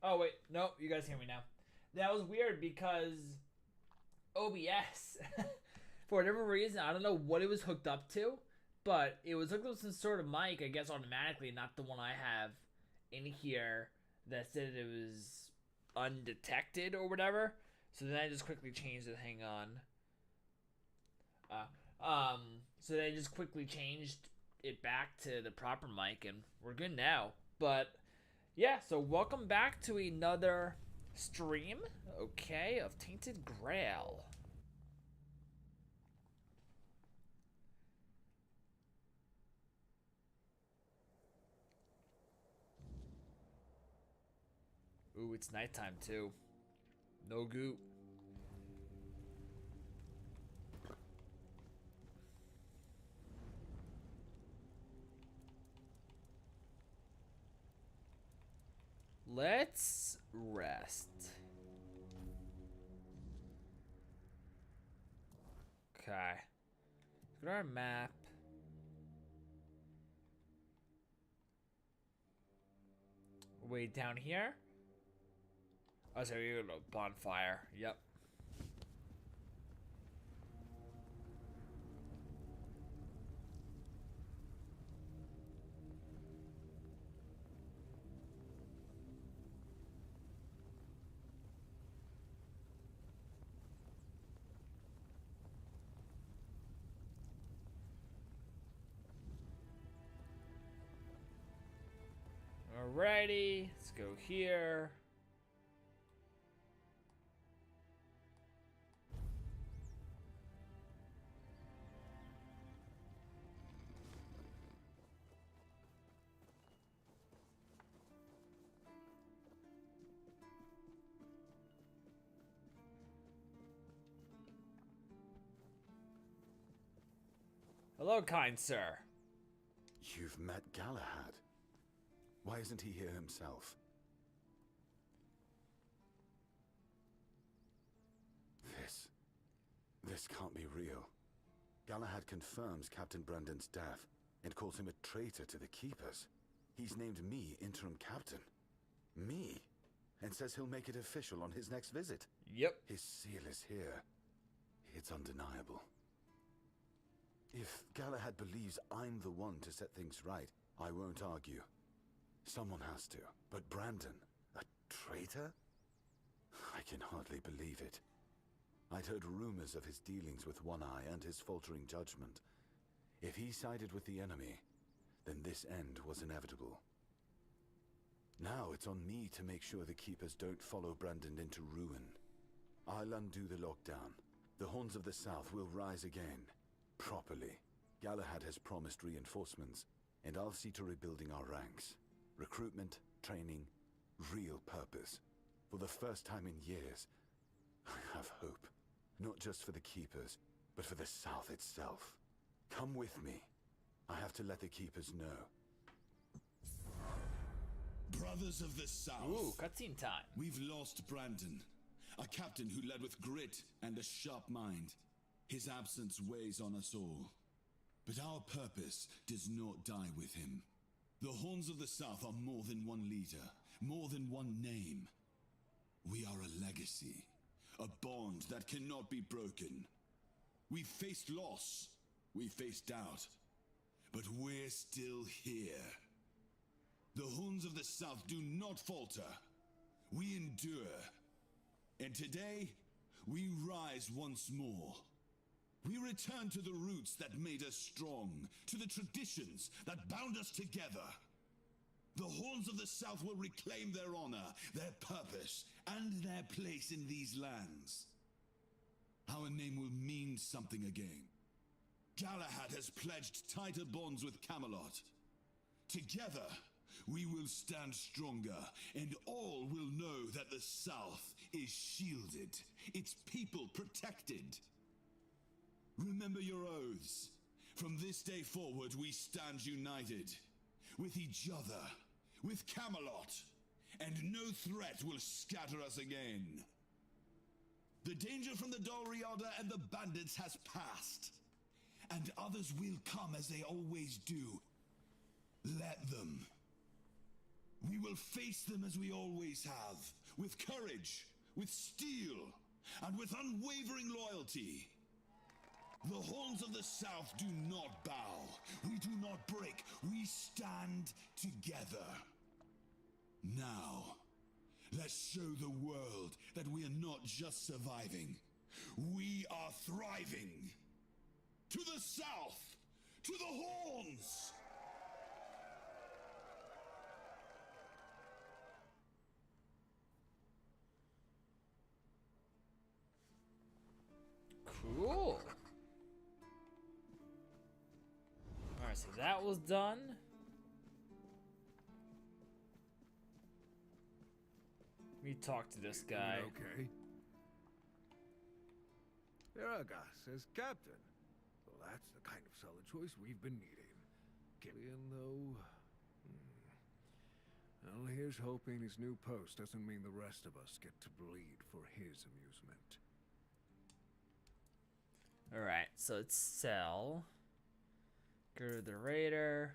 Oh wait, no, you guys hear me now. That was weird because OBS, for whatever reason, I don't know what it was hooked up to, but it was hooked up to some sort of mic, I guess automatically, not the one I have in here that said it was undetected or whatever. So then I just quickly changed it. Hang on. Uh, so then I just quickly changed it back to the proper mic, and we're good now. But yeah, so welcome back to another stream, okay, of Tainted Grail. Ooh, it's nighttime too. No goop. Let's rest. Okay. Look at our map. Way down here. Oh, so we go to bonfire. Yep. Alrighty, let's go here. Hello, kind sir. You've met Galahad. Why isn't he here himself? This can't be real. Galahad confirms Captain Brandon's death and calls him a traitor to the Keepers. He's named me interim captain. Me? And says he'll make it official on his next visit. Yep. His seal is here. It's undeniable. If Galahad believes I'm the one to set things right, I won't argue. Someone has to. But Brandon, a traitor? I can hardly believe it. I'd heard rumors of his dealings with One Eye and his faltering judgment. If he sided with the enemy, then this end was inevitable. Now it's on me to make sure the Keepers don't follow Brandon into ruin. I'll undo the lockdown. The Horns of the South will rise again. Properly. Galahad has promised reinforcements, and I'll see to rebuilding our ranks. Recruitment, training, real purpose. For the first time in years, I have hope. Not just for the Keepers, but for the South itself. Come with me. I have to let the Keepers know. Brothers of the South. Ooh, cutscene time. We've lost Brandon, a captain who led with grit and a sharp mind. His absence weighs on us all. But our purpose does not die with him. The Horns of the South are more than one leader, more than one name. We are a legacy, a bond that cannot be broken. We faced loss, we faced doubt, but we're still here. The Horns of the South do not falter. We endure. And today, we rise once more. We return to the roots that made us strong, to the traditions that bound us together. The Horns of the South will reclaim their honor, their purpose, and their place in these lands. Our name will mean something again. Galahad has pledged tighter bonds with Camelot. Together, we will stand stronger, and all will know that the South is shielded, its people protected. Remember your oaths. From this day forward, we stand united. With each other, with Camelot, and no threat will scatter us again. The danger from the Dalriada and the bandits has passed, and others will come as they always do. Let them. We will face them as we always have, with courage, with steel, and with unwavering loyalty. The horns of the South do not bow. We do not break. We stand together. Now, let's show the world that we are not just surviving. We are thriving. To the South! To the horns! Cool. Alright, so that was done. Let me talk to this guy. Okay. Aragas as captain. Well, that's the kind of solid choice we've been needing. Killian, though... Well, here's hoping his new post doesn't mean the rest of us get to bleed for his amusement. Alright, so let's sell. Go to the raider.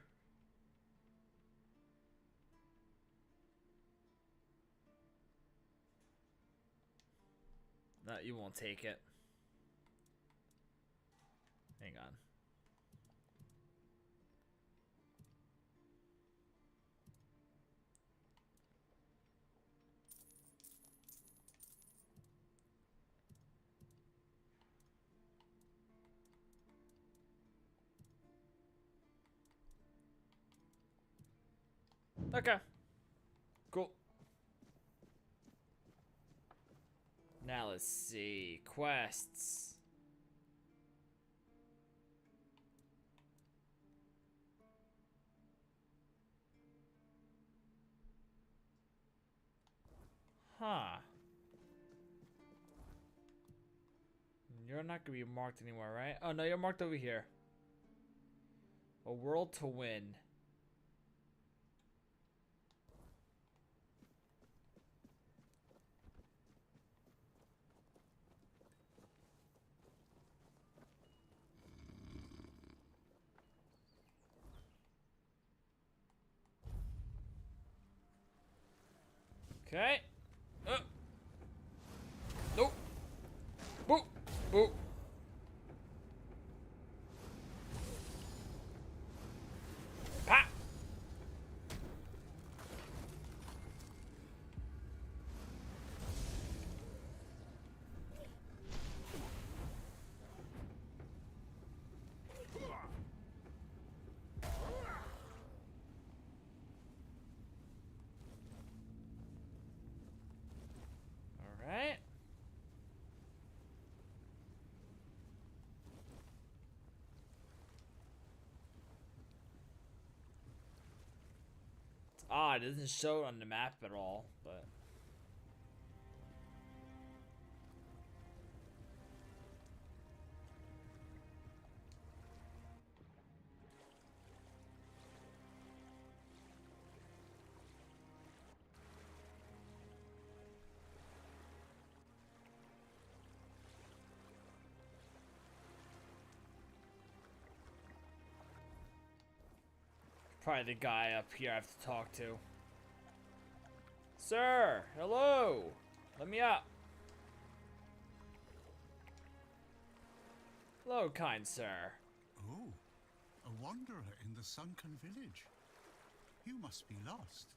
No, you won't take it. Hang on. Okay. Cool. Now let's see. Quests. Huh. You're not gonna be marked anymore, right? Oh no, you're marked over here. A world to win. Okay. Nope. Boop. Boop. Pa. All right. It's odd. It doesn't show it on the map at all, but. Probably the guy up here I have to talk to. Sir, hello. Let me up. Hello, kind sir. Oh, a wanderer in the sunken village. You must be lost.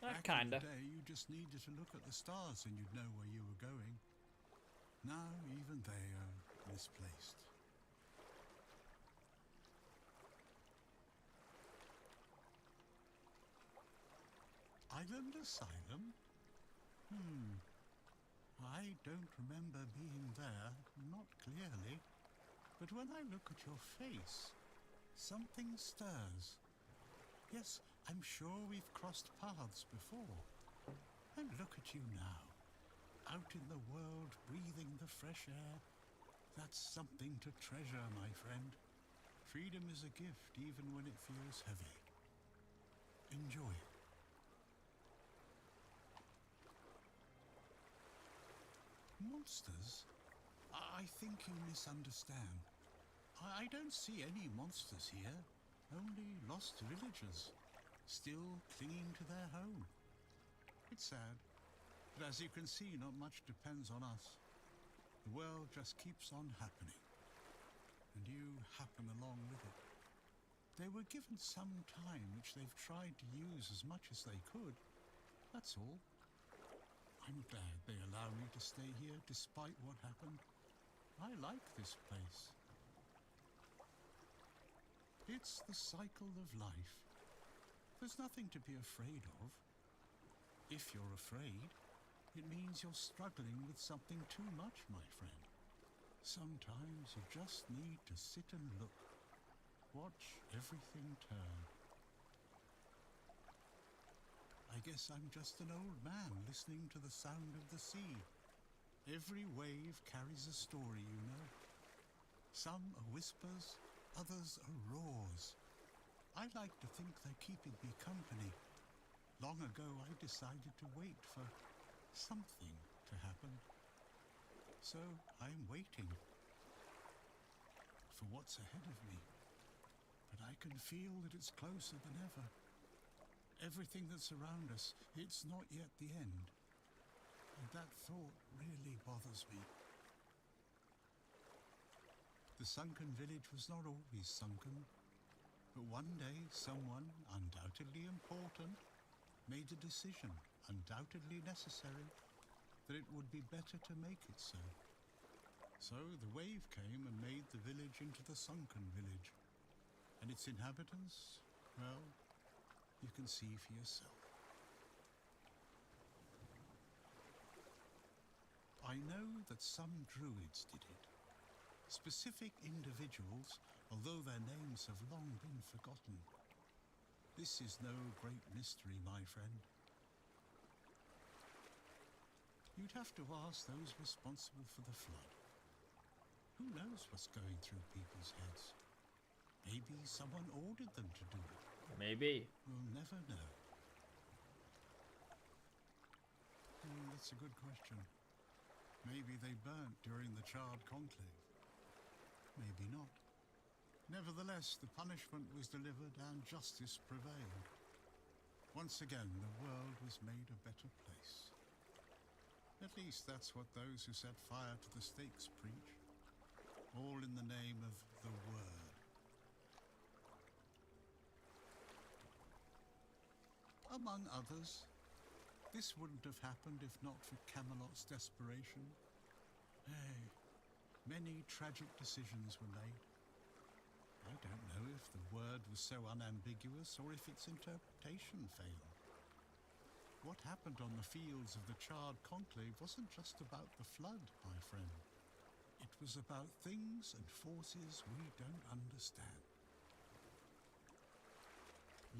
Back in Kinda. the day, you just needed to look at the stars and you'd know where you were going. Now, even they are misplaced. Island Asylum? I don't remember being there, not clearly. But when I look at your face, something stirs. Yes, I'm sure we've crossed paths before. And look at you now, out in the world, breathing the fresh air. That's something to treasure, my friend. Freedom is a gift, even when it feels heavy. Enjoy it. Monsters? I think you misunderstand. I don't see any monsters here, only lost villagers. still clinging to their home. It's sad, but as you can see, not much depends on us. The world just keeps on happening, and you happen along with it. They were given some time which they've tried to use as much as they could. That's all. I'm glad they allow me to stay here despite what happened. I like this place. It's the cycle of life. There's nothing to be afraid of. If you're afraid, it means you're struggling with something too much, my friend. Sometimes you just need to sit and look. Watch everything turn. I guess I'm just an old man listening to the sound of the sea. Every wave carries a story, you know. Some are whispers, others are roars. I like to think they're keeping me company. Long ago, I decided to wait for something to happen. So I'm waiting for what's ahead of me. But I can feel that it's closer than ever. Everything that's around us, it's not yet the end. And that thought really bothers me. The sunken village was not always sunken. But one day, someone, undoubtedly important, made a decision, undoubtedly necessary, that it would be better to make it so. So the wave came and made the village into the sunken village. And its inhabitants, well, you can see for yourself. I know that some druids did it. Specific individuals, although their names have long been forgotten. This is no great mystery, my friend. You'd have to ask those responsible for the flood. Who knows what's going through people's heads? Maybe someone ordered them to do it. Maybe. We'll never know. That's a good question. Maybe they burnt during the charred conclave. Maybe not. Nevertheless, the punishment was delivered and justice prevailed. Once again, the world was made a better place. At least that's what those who set fire to the stakes preach. All in the name of the Word. Among others, this wouldn't have happened if not for Camelot's desperation. Hey, many tragic decisions were made. I don't know if the word was so unambiguous or if its interpretation failed. What happened on the fields of the charred conclave wasn't just about the flood, my friend. It was about things and forces we don't understand.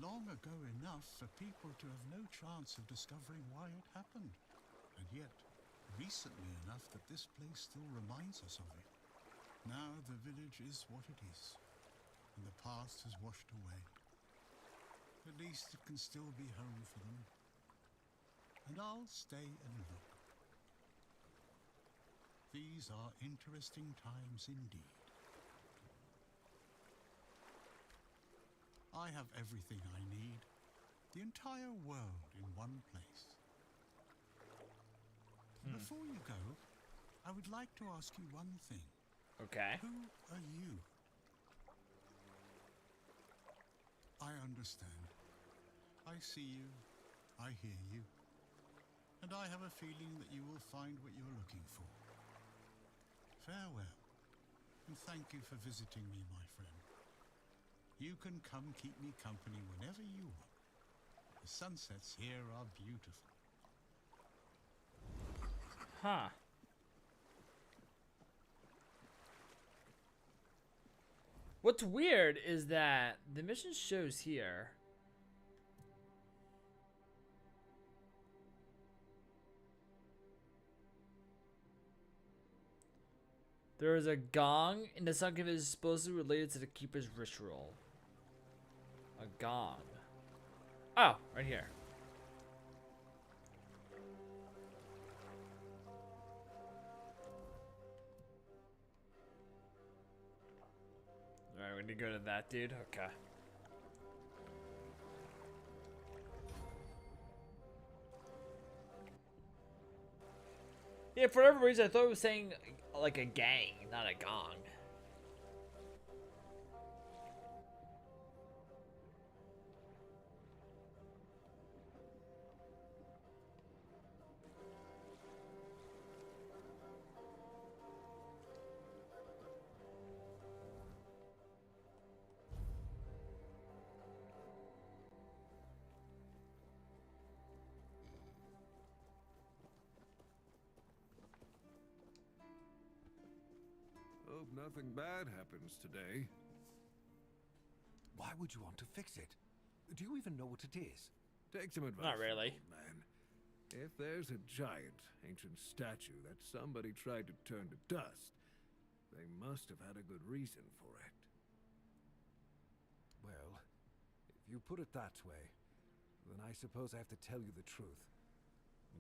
Long ago enough for people to have no chance of discovering why it happened, and yet recently enough that this place still reminds us of it. Now the village is what it is, and the past has washed away. At least it can still be home for them. And I'll stay and look. These are interesting times indeed. I have everything I need. The entire world in one place. Before you go, I would like to ask you one thing. Okay. Who are you? I understand. I see you. I hear you. And I have a feeling that you will find what you're looking for. Farewell. And thank you for visiting me, my friend. You can come keep me company whenever you want. The sunsets here are beautiful. Huh. What's weird is that the mission shows here. There is a gong in the sunken village supposedly related to the keeper's ritual. A gong. Oh, right here. Alright, we need to go to that dude. Okay. Yeah, for whatever reason, I thought it was saying like a gang, not a gong. Hope nothing bad happens today. Why would you want to fix it? Do you even know what it is? Take some advice, Not really. old man. If there's a giant, ancient statue that somebody tried to turn to dust, they must have had a good reason for it. Well, if you put it that way, then I suppose I have to tell you the truth.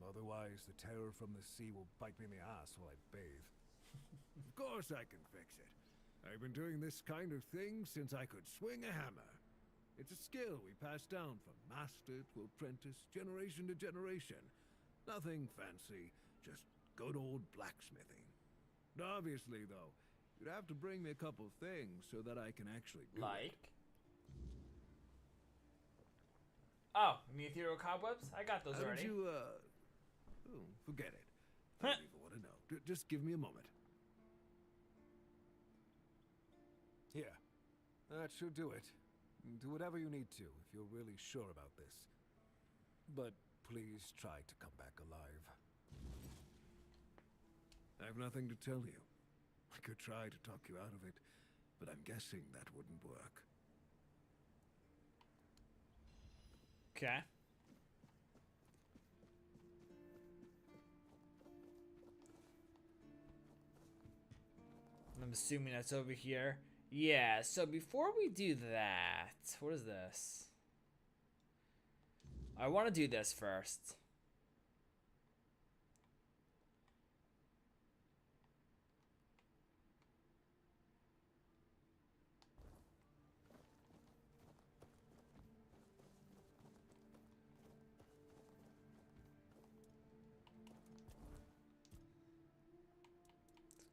Otherwise, the terror from the sea will bite me in the ass while I bathe. Of course I can fix it. I've been doing this kind of thing since I could swing a hammer. It's a skill we pass down from master to apprentice, generation to generation. Nothing fancy, just good old blacksmithing. Obviously, though, you'd have to bring me a couple things so that I can actually do it. Like? Oh, you mean ethereal cobwebs? I got those How already. did you, oh, forget it. I don't even want to know. Just give me a moment. Here. That should do it. Do whatever you need to if you're really sure about this. But please try to come back alive. I have nothing to tell you. I could try to talk you out of it, but I'm guessing that wouldn't work. Okay. I'm assuming that's over here. Yeah, so before we do that, what is this? I want to do this first.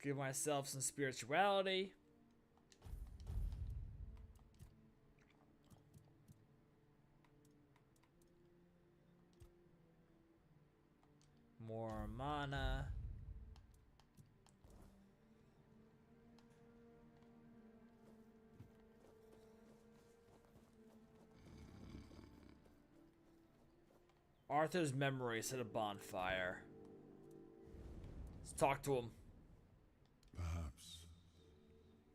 Give myself some spirituality. More mana. Arthur's memory set a bonfire. Let's talk to him. Perhaps.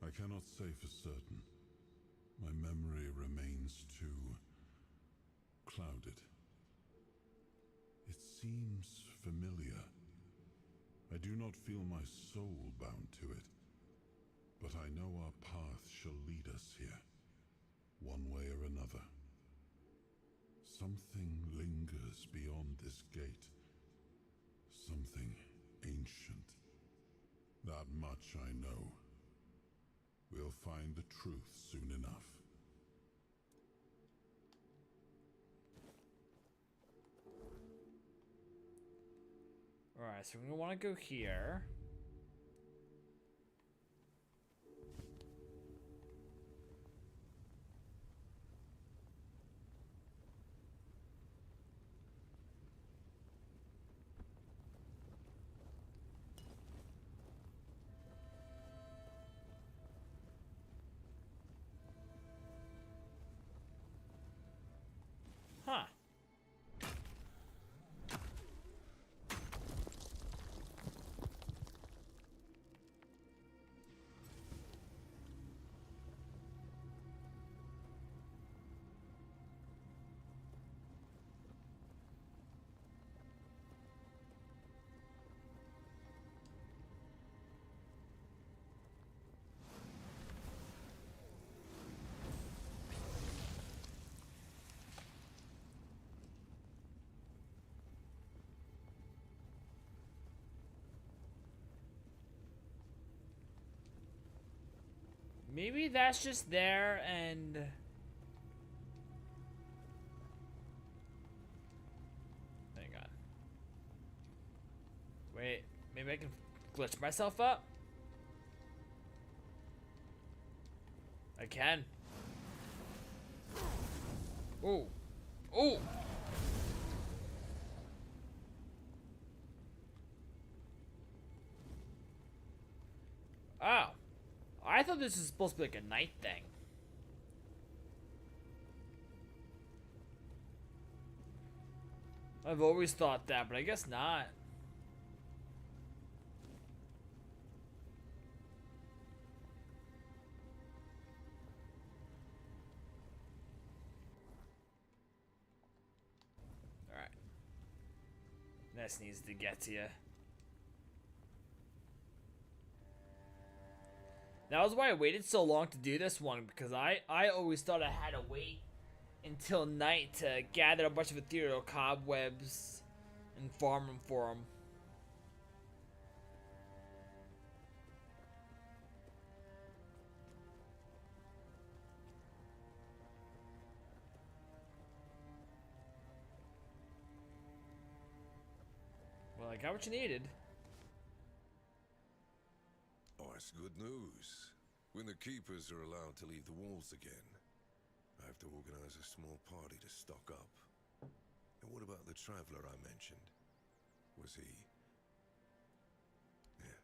I cannot say for certain. My memory remains too clouded. It seems familiar. I do not feel my soul bound to it, but I know our path shall lead us here, one way or another. Something lingers beyond this gate. Something ancient. That much I know. We'll find the truth soon enough. Alright, so we're gonna want to go here. Huh. Maybe that's just there and... Hang on. Wait, Maybe I can glitch myself up? I can. Oh. Oh! Oh. I thought this was supposed to be like a night thing. I've always thought that, but I guess not. Alright. This needs to get to you. That was why I waited so long to do this one, because I always thought I had to wait until night to gather a bunch of ethereal cobwebs and farm them for them. Well, I got what you needed. Oh, that's good news. When the keepers are allowed to leave the walls again, I have to organize a small party to stock up. And what about the traveler I mentioned? Was he... Yeah,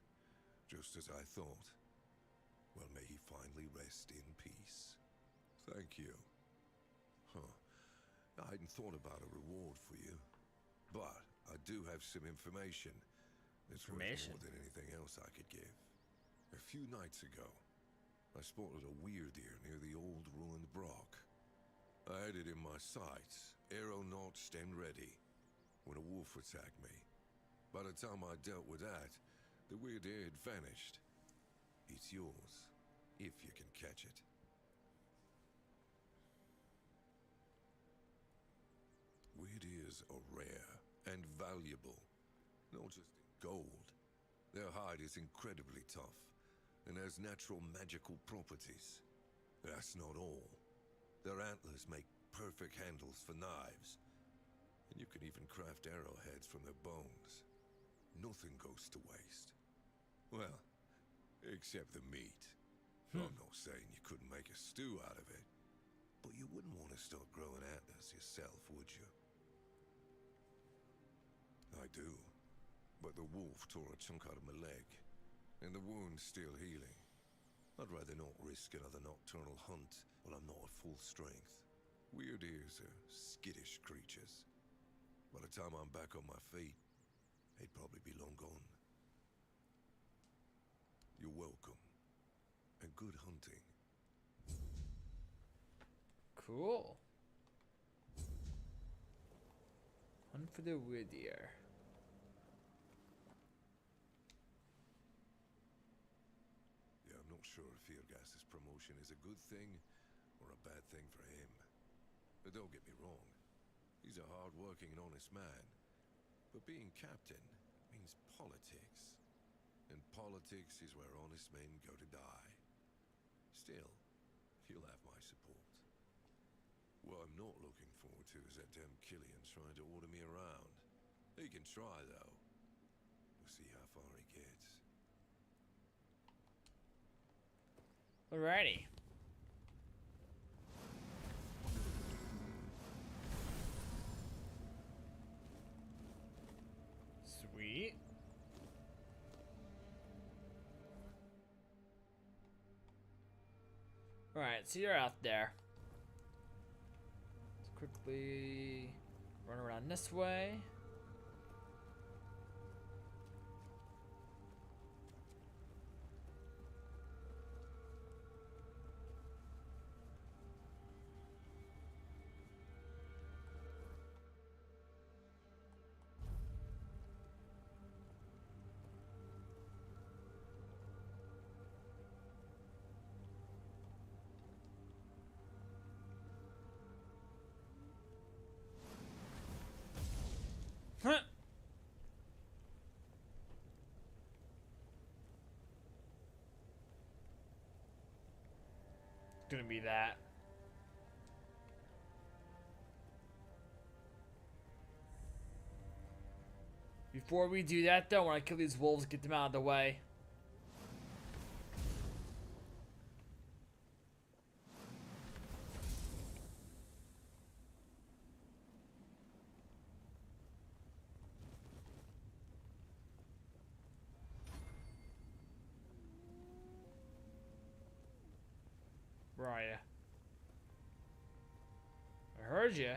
just as I thought. Well, may he finally rest in peace. Thank you. Huh. I hadn't thought about a reward for you. But I do have some information that's worth more than anything else I could give. A few nights ago, I spotted a weird ear near the old ruined Brock. I had it in my sights, arrow notched and ready, when a wolf attacked me. By the time I dealt with that, the weird ear had vanished. It's yours, if you can catch it. Weird ears are rare and valuable, not just in gold. Their hide is incredibly tough and has natural magical properties. That's not all. Their antlers make perfect handles for knives, and you can even craft arrowheads from their bones. Nothing goes to waste. Well, except the meat. I'm not saying you couldn't make a stew out of it, but you wouldn't want to start growing antlers yourself, would you? I do, but the wolf tore a chunk out of my leg, and the wound's still healing. I'd rather not risk another nocturnal hunt while I'm not at full strength. Weird ears are skittish creatures. By the time I'm back on my feet, they'd probably be long gone. You're welcome, and good hunting. Cool. Hunt for the weird ear. Not sure if Fiergas's promotion is a good thing or a bad thing for him. But don't get me wrong, he's a hard-working and honest man. But being captain means politics. And politics is where honest men go to die. Still, he'll have my support. What I'm not looking forward to is that damn Killian trying to order me around. He can try, though. We'll see how far he gets. Alrighty. Sweet. Alright, so you're out there. Let's quickly run around this way. Huh. It's gonna be that. Before we do that, though, when I kill these wolves, get them out of the way. Where are you? I heard you.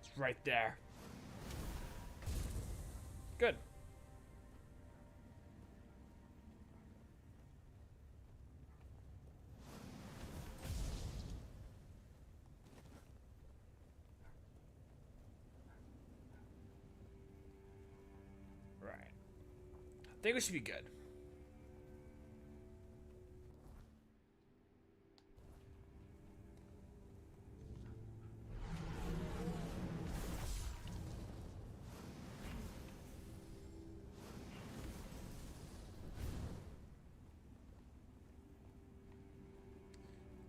It's right there. Good. Right. I think we should be good.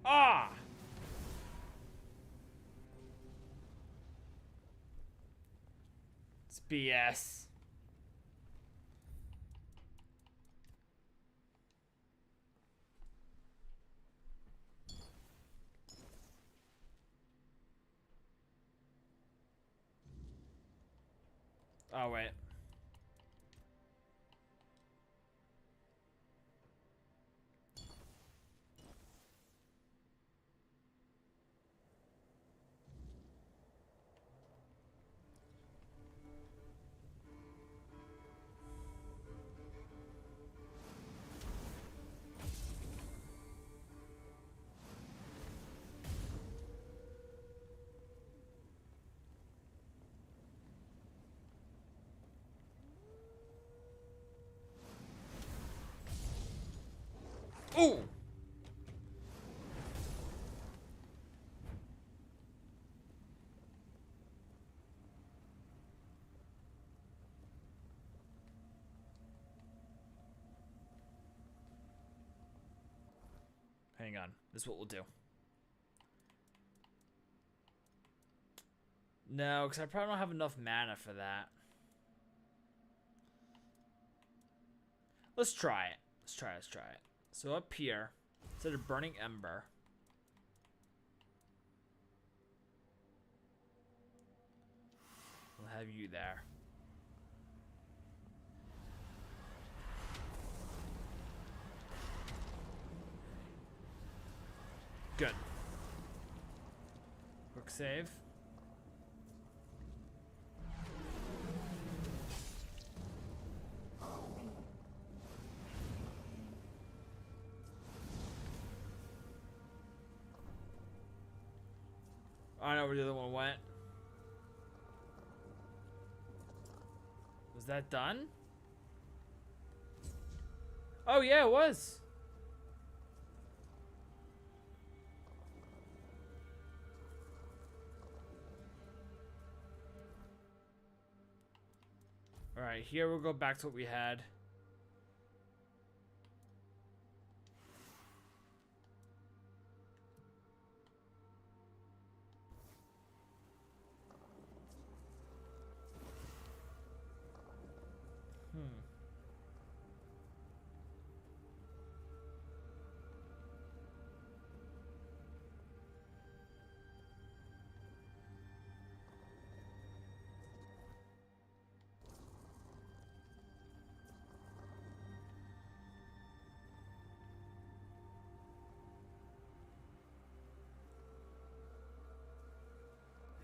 Ah! It's BS. Oh, wait. Ooh! Hang on. This is what we'll do. No, because I probably don't have enough mana for that. Let's try it. Let's try it. So up here, instead of Burning Ember, we'll have you there. Good. Quick save. I know where the other one went. Was that done? Oh yeah, it was. Alright, here we'll go back to what we had.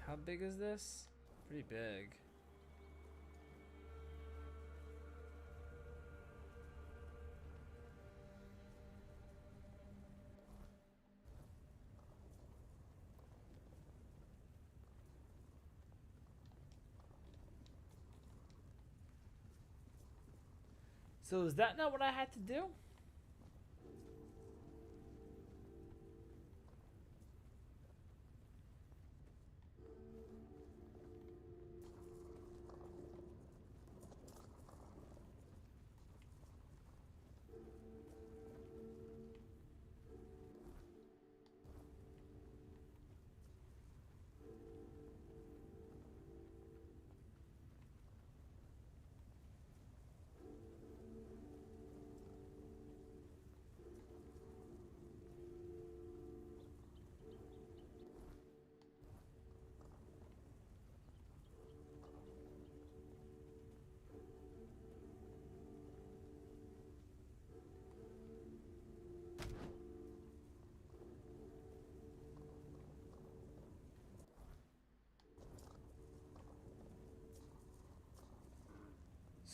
How big is this? Pretty big. So is that not what I had to do?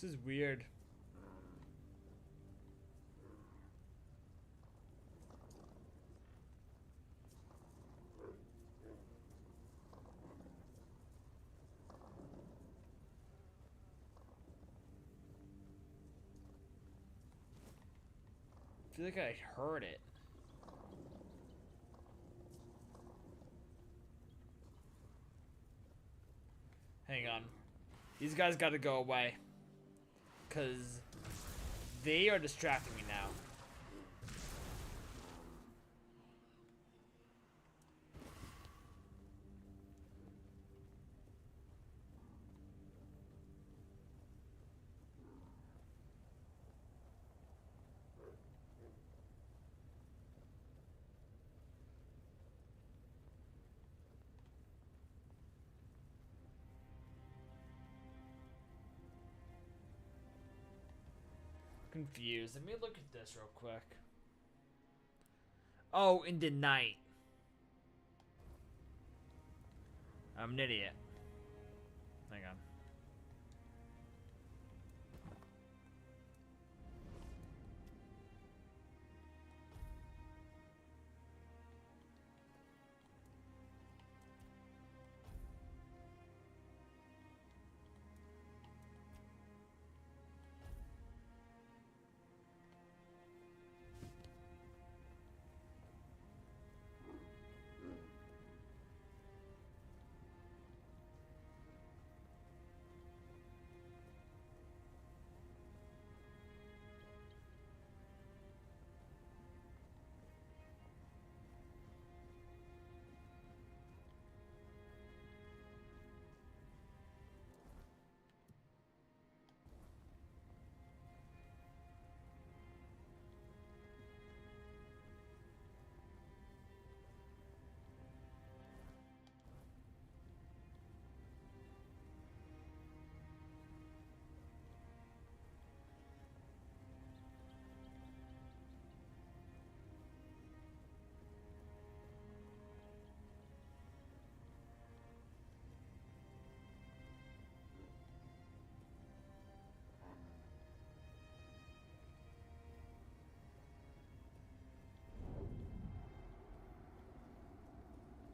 This is weird. I feel like I heard it. Hang on. These guys gotta go away. Because they are distracting me now. Confused. Let me look at this real quick. Oh, in the night. I'm an idiot. Hang on.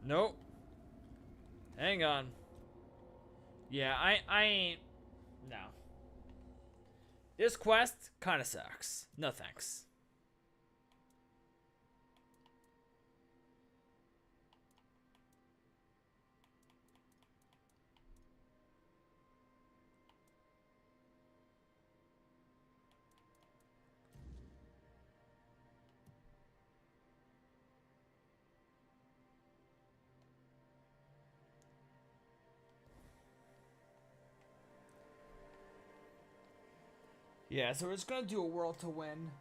Nope. Hang on. Yeah, I ain't. No. This quest kind of sucks. No thanks. Yeah, so we're just gonna do a world to win.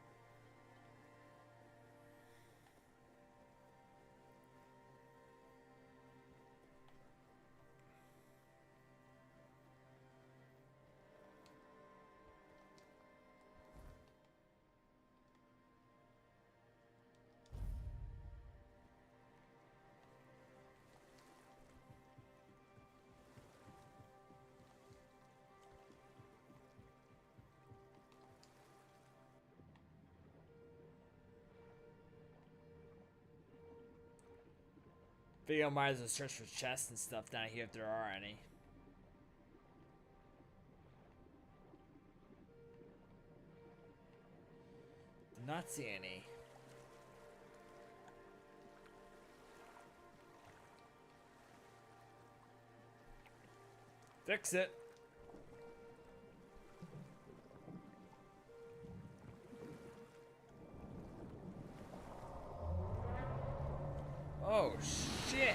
Figure I might as well search for chests and stuff down here if there are any. Did not see any. Fix it. Oh shit.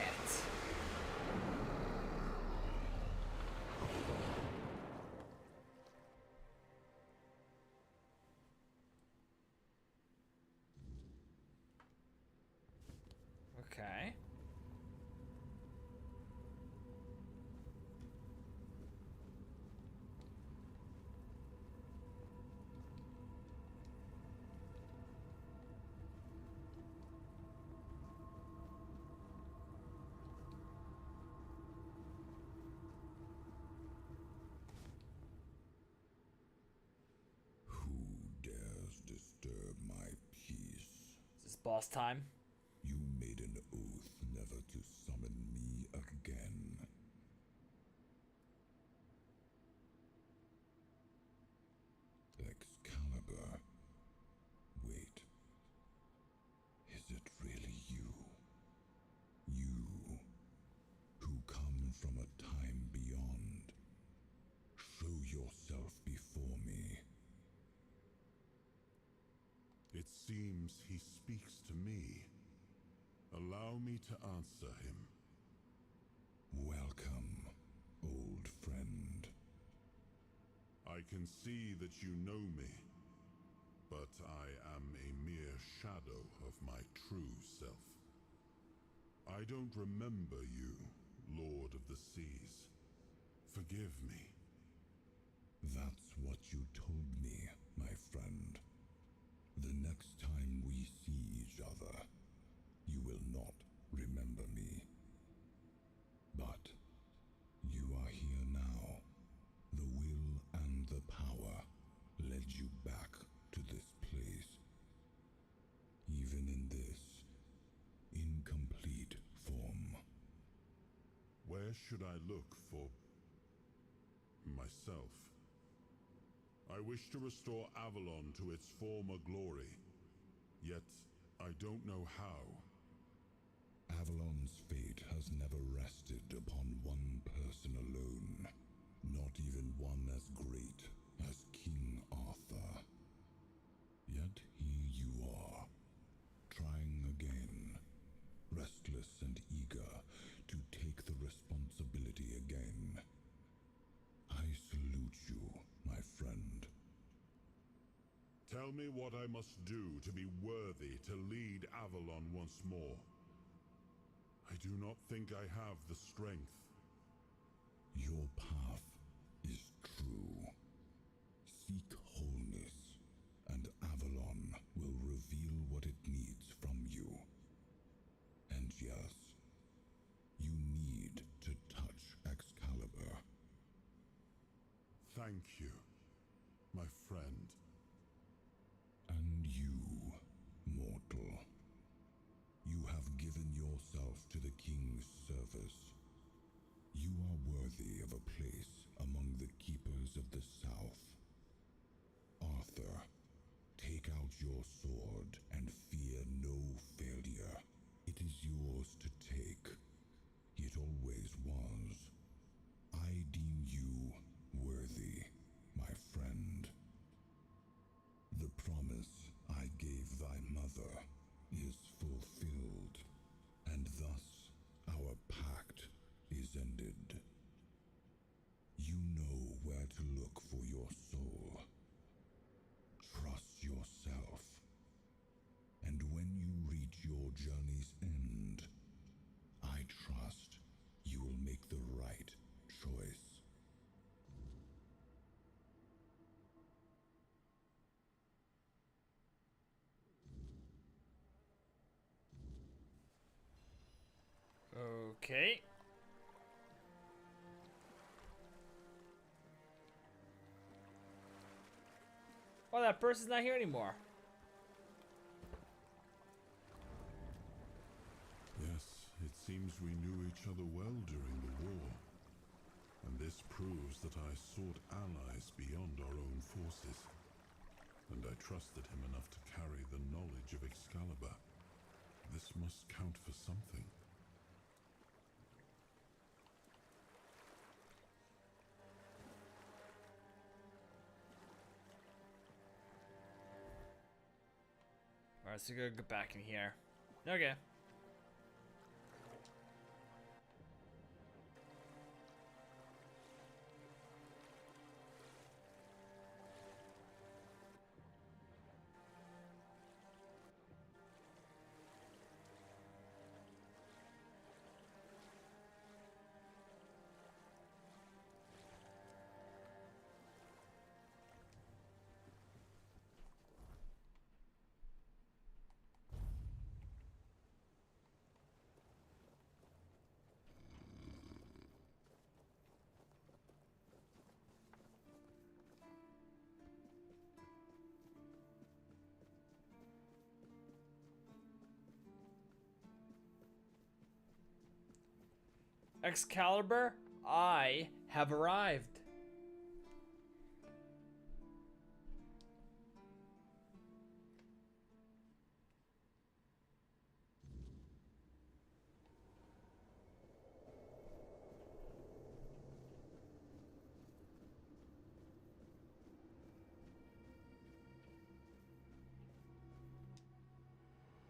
Okay. disturb my peace. Is this boss time? You made an oath never to summon me again. Excalibur. Wait. Is it really you? You, who come from a time beyond. Show yourself before me. It seems he speaks to me. Allow me to answer him. Welcome, old friend. I can see that you know me, but I am a mere shadow of my true self. I don't remember you, Lord of the Seas. Forgive me. That's what you told me, my friend. The next time we see each other, you will not remember me. But you are here now. The will and the power led you back to this place. Even in this incomplete form. Where should I look for myself? I wish to restore Avalon to its former glory, yet I don't know how. Avalon's fate has never rested upon one person alone, not even one as great as King Arthur. Yet here you are, trying again, restless and eager to take the responsibility again. I salute you, my friend. Tell me what I must do to be worthy to lead Avalon once more. I do not think I have the strength. Your path is true. Seek wholeness, and Avalon will reveal what it needs from you. And yes, you need to touch Excalibur. Thank you, my friend. And you, mortal. You have given yourself to the king's service. You are worthy of a place among the keepers of the South. Arthur, take out your sword and fear no failure. It is yours to take. It always was. I deem you worthy, my friend. The promise I gave thy mother is fulfilled, and thus our pact is ended. You know where to look for your soul. Trust yourself. And when you reach your journey's end, I trust you will make the right choice. Okay. Oh, that person's not here anymore. Yes, it seems we knew each other well during the war. And this proves that I sought allies beyond our own forces. And I trusted him enough to carry the knowledge of Excalibur. This must count for something. Alright, so go get back in here. Okay. Excalibur, I have arrived.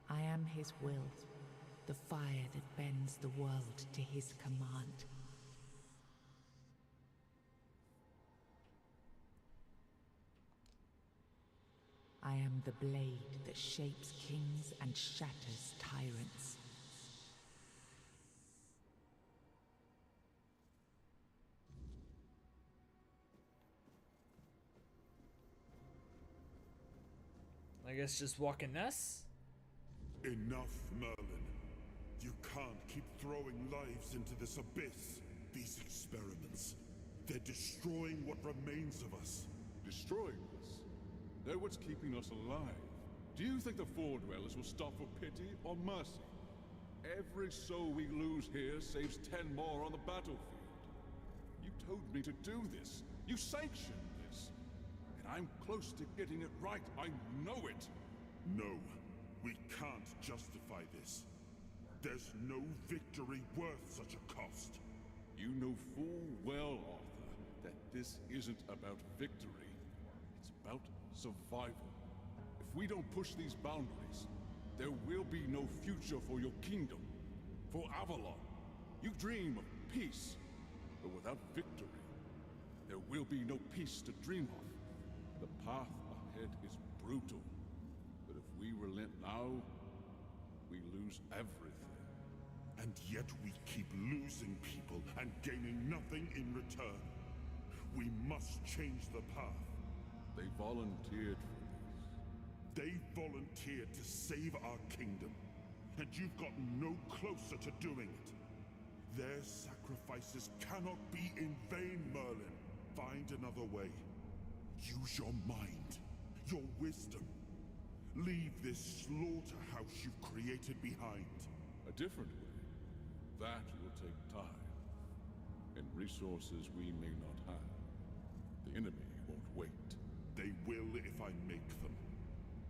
I am his will, the fire that bends the world to his command. I am the blade that shapes kings and shatters tyrants. I guess just walking this? Enough, Merlin. You can't keep throwing lives into this abyss. These experiments, they're destroying what remains of us. Destroying us? They're what's keeping us alive. Do you think the Four Dwellers will stop for pity or mercy? Every soul we lose here saves 10 more on the battlefield. You told me to do this. You sanctioned this. And I'm close to getting it right. I know it. No, we can't justify this. There's no victory worth such a cost. You know full well, Arthur, that this isn't about victory. It's about survival. If we don't push these boundaries, there will be no future for your kingdom, for Avalon. You dream of peace, but without victory, there will be no peace to dream of. The path ahead is brutal, but if we relent now, we lose everything. And yet we keep losing people and gaining nothing in return. We must change the path. They volunteered for this. They volunteered to save our kingdom, and you've gotten no closer to doing it. Their sacrifices cannot be in vain, Merlin. Find another way. Use your mind, your wisdom. Leave this slaughterhouse you've created behind. A different way. That will take time, and resources we may not have. The enemy won't wait. They will if I make them.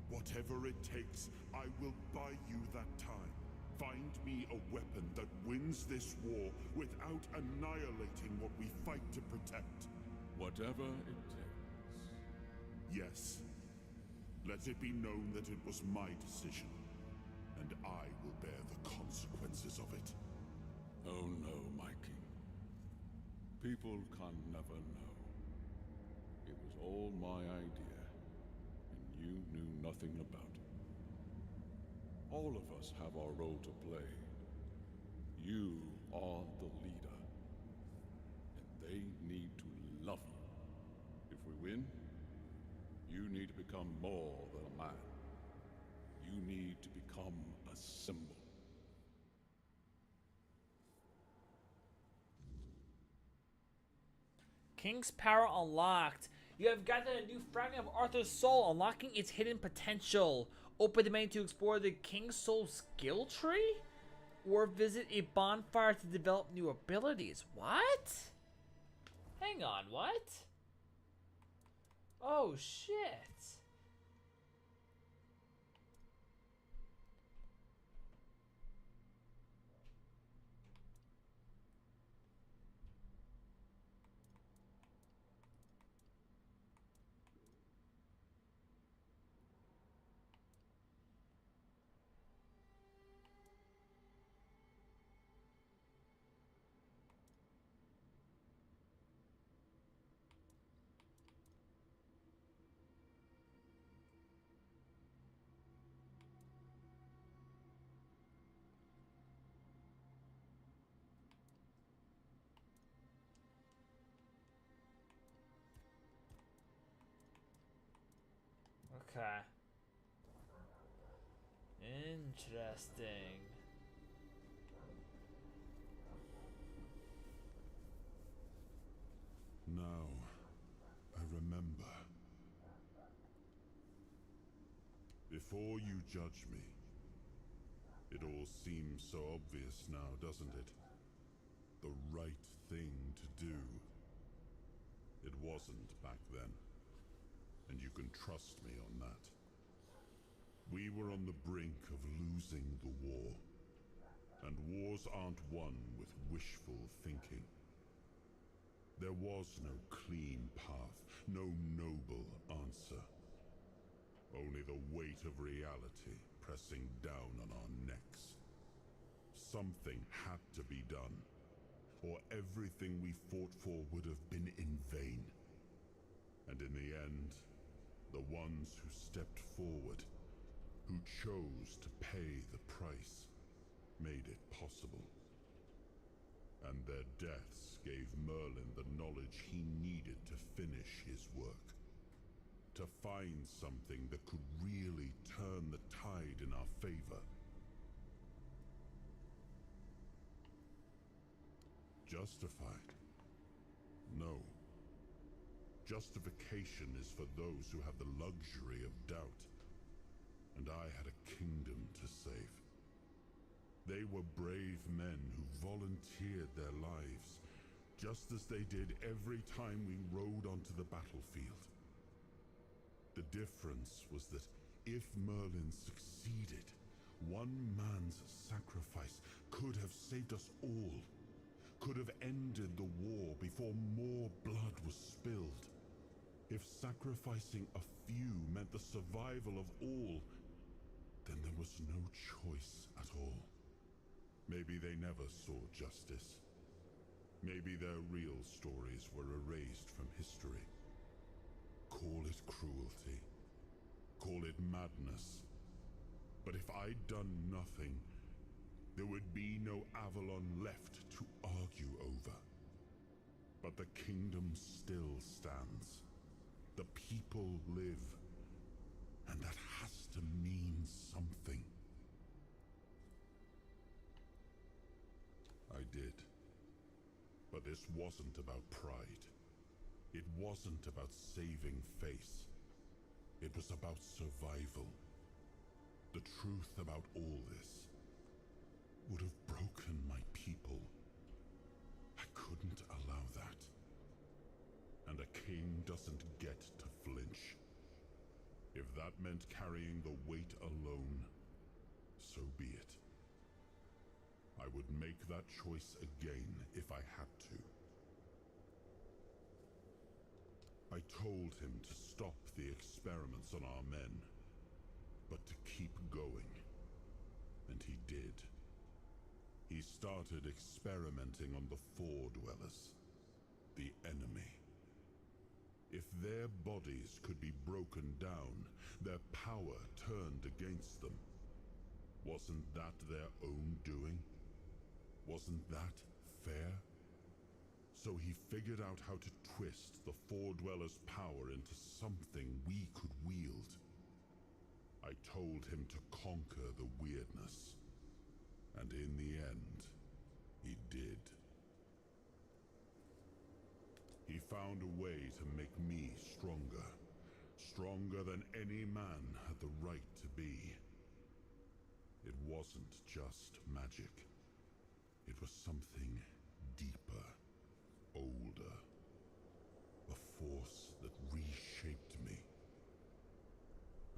Whatever it takes, I will buy you that time. Find me a weapon that wins this war without annihilating what we fight to protect. Whatever it takes. Yes. Let it be known that it was my decision, and I will bear the consequences of it. Oh no, my king. People can never know. It was all my idea, and you knew nothing about it. All of us have our role to play. You are the leader, and they need to love you. If we win, you need to become more than a man. You need to become a symbol. King's power unlocked. You have gathered a new fragment of Arthur's soul, unlocking its hidden potential. Open the menu to explore the King's soul skill tree? Or visit a bonfire to develop new abilities. What? Hang on, what? Oh, shit. Okay. Interesting. Now, I remember. Before you judge me, it all seems so obvious now, doesn't it? the right thing to do. It wasn't back then, and you can trust me on that. We were on the brink of losing the war, and wars aren't won with wishful thinking. There was no clean path, no noble answer. Only the weight of reality pressing down on our necks. Something had to be done, or everything we fought for would have been in vain. And in the end, the ones who stepped forward, who chose to pay the price, made it possible. And their deaths gave Merlin the knowledge he needed to finish his work. To find something that could really turn the tide in our favor. Justified? No. Justification is for those who have the luxury of doubt. And I had a kingdom to save. They were brave men who volunteered their lives, just as they did every time we rode onto the battlefield. The difference was that if Merlin succeeded, one man's sacrifice could have saved us all, could have ended the war before more blood was spilled. If sacrificing a few meant the survival of all, then there was no choice at all. Maybe they never saw justice. Maybe their real stories were erased from history. Call it cruelty. Call it madness. But if I'd done nothing, there would be no Avalon left to argue over. But the kingdom still stands. The people live. And that has to mean something. I did. But this wasn't about pride. It wasn't about saving face. It was about survival. The truth about all this would have broken my people. I couldn't allow that. And a king doesn't get to flinch. If that meant carrying the weight alone, so be it. I would make that choice again if I had to. I told him to stop the experiments on our men, but to keep going. And he did. He started experimenting on the Four Dwellers, the enemy. If their bodies could be broken down, their power turned against them. Wasn't that their own doing? Wasn't that fair? So he figured out how to twist the Four Dwellers' power into something we could wield. I told him to conquer the weirdness. And in the end, he did. He found a way to make me stronger. Stronger than any man had the right to be. It wasn't just magic. It was something deeper, older. A force that reshaped me.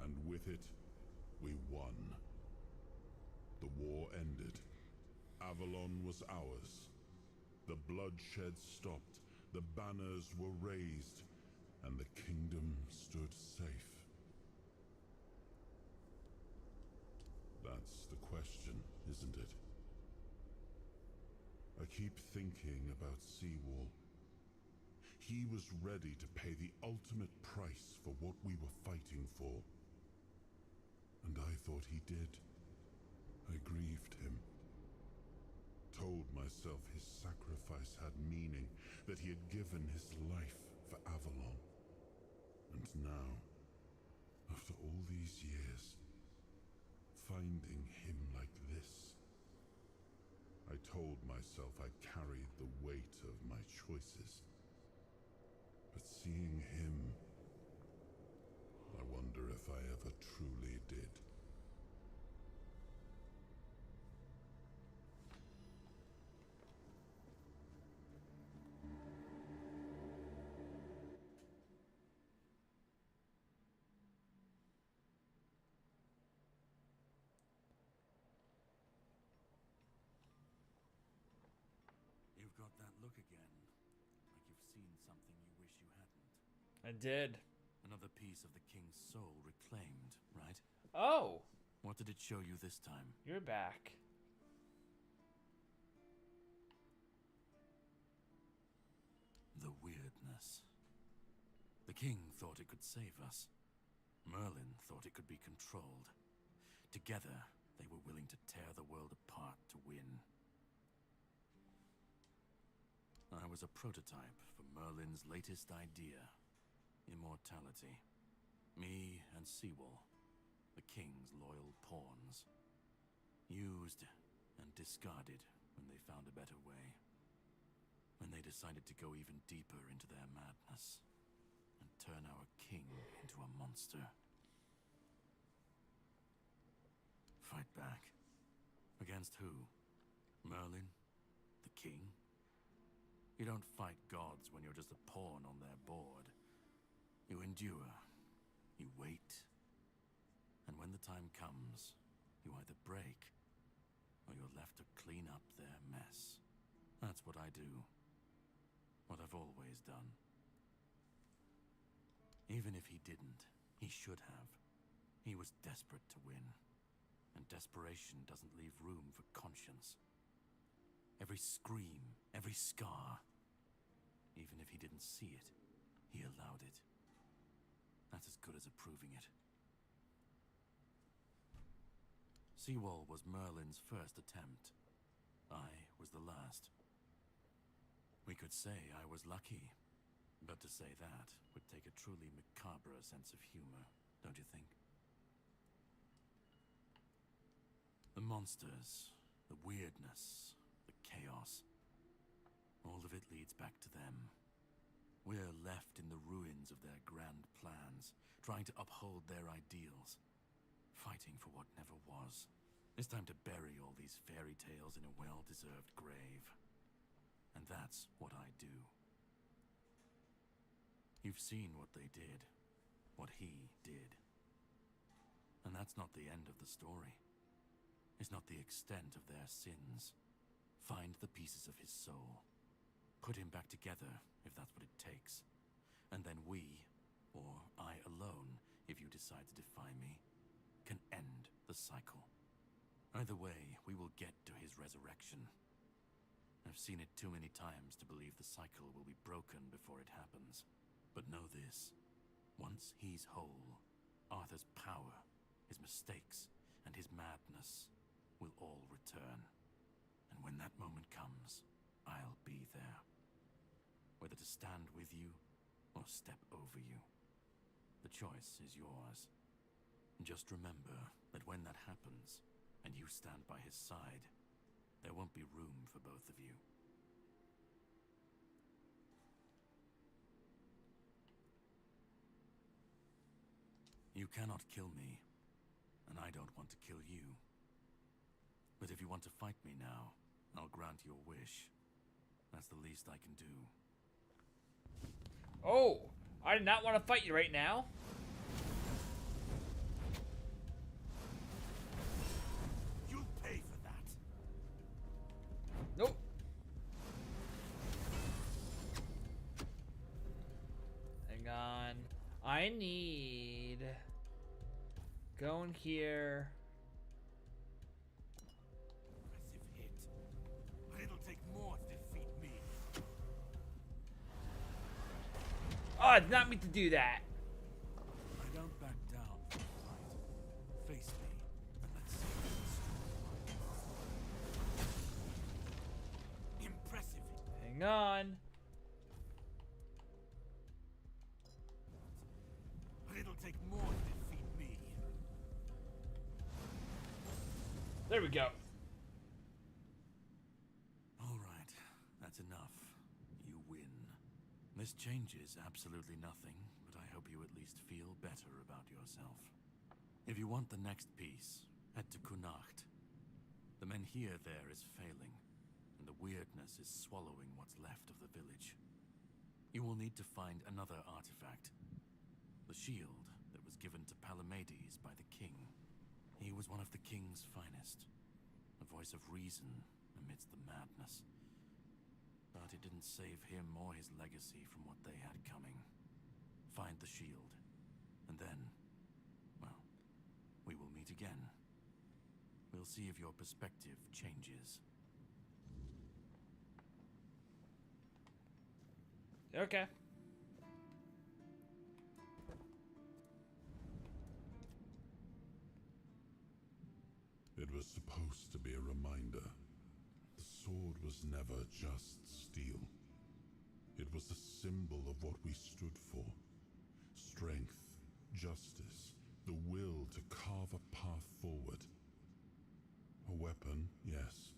And with it, we won. The war ended. Avalon was ours. The bloodshed stopped. The banners were raised. And the kingdom stood safe. That's the question, isn't it? I keep thinking about Seawall. He was ready to pay the ultimate price for what we were fighting for. And I thought he did. I grieved him. Told myself his sacrifice had meaning, that he had given his life for Avalon. And now, after all these years, finding him like this. I told myself I carried the weight of my choices. But seeing him, I wonder if I ever truly did. I did. Another piece of the king's soul reclaimed, right? Oh! What did it show you this time? You're back. The weirdness. The king thought it could save us. Merlin thought it could be controlled. Together, they were willing to tear the world apart to win. I was a prototype for Merlin's latest idea, immortality. Me and Seawall, the king's loyal pawns. Used and discarded when they found a better way. When they decided to go even deeper into their madness and turn our king into a monster. Fight back. Against who? Merlin? The king? You don't fight gods when you're just a pawn on their board. You endure. You wait. And when the time comes, you either break, or you're left to clean up their mess. That's what I do. What I've always done. Even if he didn't, he should have. He was desperate to win. And desperation doesn't leave room for conscience. Every scream, every scar. Even if he didn't see it, he allowed it. That's as good as approving it. Seawall was Merlin's first attempt. I was the last. We could say I was lucky, but to say that would take a truly macabre sense of humor, don't you think? The monsters, the weirdness, the chaos, all of it leads back to them. We're left in the ruins of their grand plans, trying to uphold their ideals, fighting for what never was. It's time to bury all these fairy tales in a well-deserved grave. And that's what I do. You've seen what they did, what he did. And that's not the end of the story. It's not the extent of their sins. Find the pieces of his soul. Put him back together, if that's what it takes. And then we, or I alone, if you decide to defy me, can end the cycle. Either way, we will get to his resurrection. I've seen it too many times to believe the cycle will be broken before it happens. But know this. Once he's whole, Arthur's power, his mistakes, and his madness will all return. And when that moment comes, I'll be there. Whether to stand with you, or step over you. The choice is yours. Just remember that when that happens, and you stand by his side, there won't be room for both of you. You cannot kill me, and I don't want to kill you. But if you want to fight me now, I'll grant your wish. That's the least I can do. Oh, I did not want to fight you right now. You'll pay for that. Nope. Hang on. I need... Go in here. Impressive hit. But it'll take more to defeat me. Oh, I did not mean to do that. I don't back down from the fight. Face me, and let's see who's strong. Impressive. Hang on. But it'll take more to defeat me. There we go. All right, that's enough. You win. This changes absolutely nothing, but I hope you at least feel better about yourself. If you want the next piece, head to Kunacht. The Menhir there is failing, and the weirdness is swallowing what's left of the village. You will need to find another artifact. The shield that was given to Palamedes by the king. He was one of the king's finest, a voice of reason amidst the madness. But it didn't save him or his legacy from what they had coming. find the shield. And then, well, we will meet again. We'll see if your perspective changes. Okay. It was supposed to be a reminder. The sword was never just steel. It was a symbol of what we stood for. Strength, justice, the will to carve a path forward. A weapon, yes,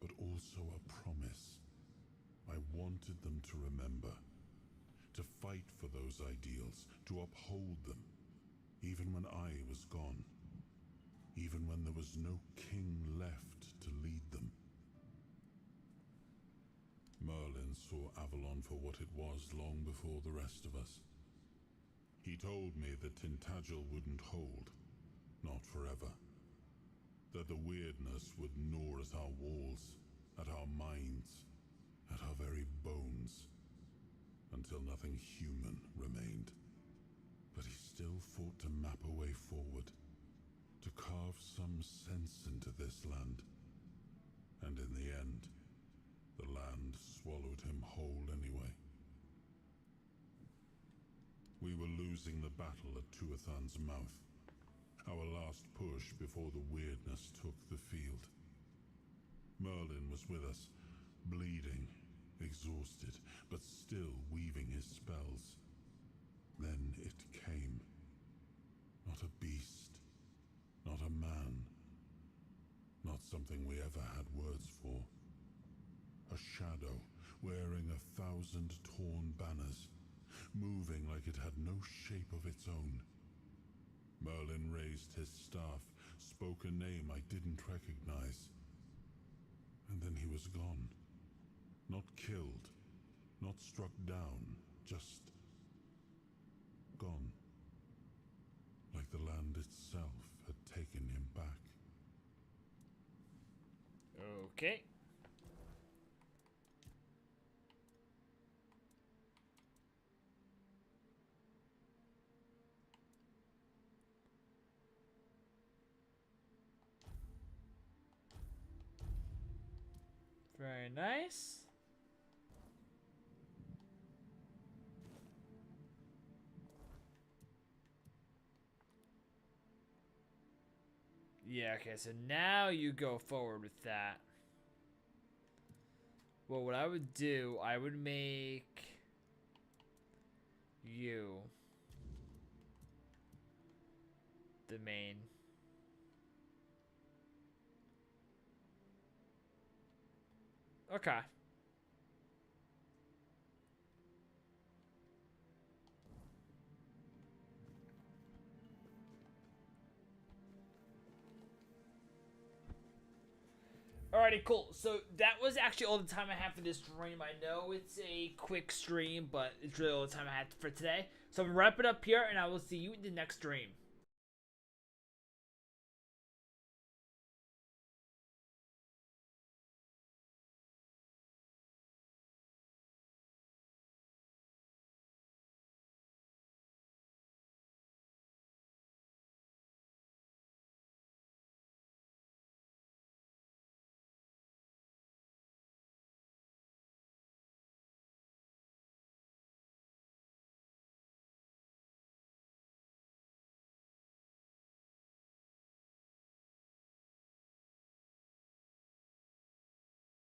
but also a promise. I wanted them to remember, to fight for those ideals, to uphold them, even when I was gone, even when there was no king left to lead them. Merlin saw Avalon for what it was long before the rest of us. He told me that Tintagel wouldn't hold, not forever. That the weirdness would gnaw at our walls, at our minds, at our very bones, until nothing human remained. But he still fought to map a way forward, to carve some sense into this land. And in the end, the land swallowed him whole anyway. We were losing the battle at Tuathan's mouth, our last push before the weirdness took the field. Merlin was with us, bleeding, exhausted, but still weaving his spells. Then it came. Not a beast, not a man, not something we ever had words for. A shadow, wearing 1,000 torn banners, moving like it had no shape of its own. Merlin raised his staff, spoke a name I didn't recognize. And then he was gone. Not killed, not struck down, just gone. Like the land itself had taken him back. Okay. Very nice. Yeah, okay, so now you go forward with that. Well, what I would do, I would make you the main. Okay. Alrighty, cool. So that was actually all the time I have for this stream. I know it's a quick stream, but it's really all the time I had for today. So I'm gonna wrap it up here, and I will see you in the next stream.